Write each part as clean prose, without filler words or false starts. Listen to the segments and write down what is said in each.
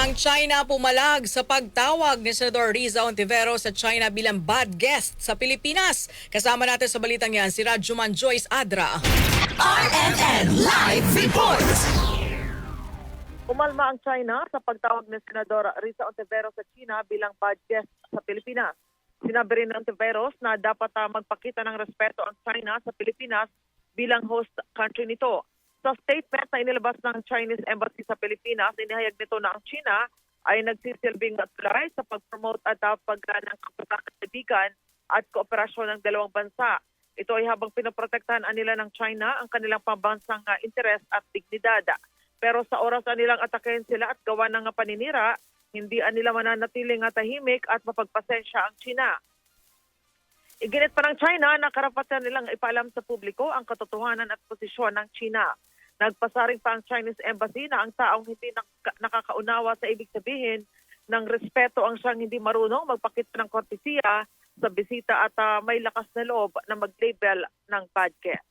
Ang China pumalag sa pagtawag ni Senador Riza Ontiveros sa China bilang bad guest sa Pilipinas. Kasama natin sa balitang yan si Radjuman Joyce Adra. RMN Live Report! Umalma ang China sa pagtawag ni Senador Riza Ontiveros sa China bilang bad guest sa Pilipinas. Sinabi rin ng Ontiveros na dapat magpakita ng respeto ang China sa Pilipinas bilang host country nito. Sa statement na inilabas ng Chinese Embassy sa Pilipinas, inihayag nito na ang China ay nagsisilbing tulay sa pag-promote at paggaan ng kapatid-kaibigan at kooperasyon ng dalawang bansa. Ito ay habang pinoprotektahan nila ng China ang kanilang pambansang interes at dignidad. Pero sa oras nilang atakehin sila at gawa ng paninira, hindi nila mananatiling tahimik at mapagpasensya ang China. Iginit pa ng China na karapatan nilang ipaalam sa publiko ang katotohanan at posisyon ng China. Nagpasaring pa ang Chinese Embassy na ang taong hindi nakakaunawa sa ibig sabihin ng respeto ang siyang hindi marunong magpakita ng kortesiya sa bisita at may lakas na loob na mag-label ng bad guest.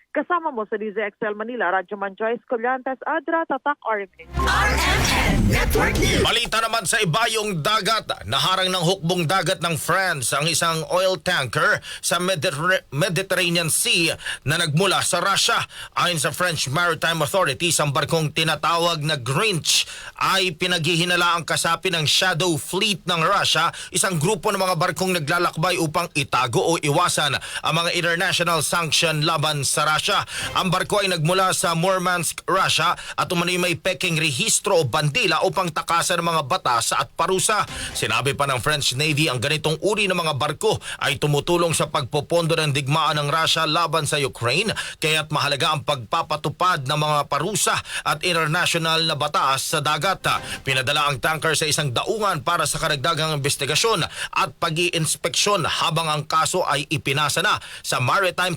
Kasama mo sa DZXL Manila, Radjuman Joyce Collantes, Adra, Tatak, RMN. RMN Network News! Balita naman sa ibayong dagat, naharang ng hukbong dagat ng France ang isang oil tanker sa Mediterranean Sea na nagmula sa Russia. Ayon sa French Maritime Authorities, ang barkong tinatawag na Grinch ay pinaghihinala ang kasapi ng Shadow Fleet ng Russia, isang grupo ng mga barkong naglalakbay upang itago o iwasan ang mga international sanction laban sa Russia. Ang barko ay nagmula sa Murmansk, Russia at umano'y may peking rehistro o bandila upang takasan ng mga batas at parusa. Sinabi pa ng French Navy ang ganitong uri ng mga barko ay tumutulong sa pagpopondo ng digmaan ng Russia laban sa Ukraine, kaya't mahalaga ang pagpapatupad ng mga parusa at international na batas sa dagat. Pinadala ang tanker sa isang daungan para sa karagdagang investigasyon at pag-iinspeksyon habang ang kaso ay ipinasa na sa Maritime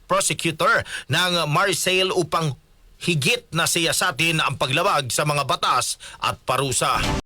Prosecutor ng Marseille upang higit na siyasatin ang paglabag sa mga batas at parusa.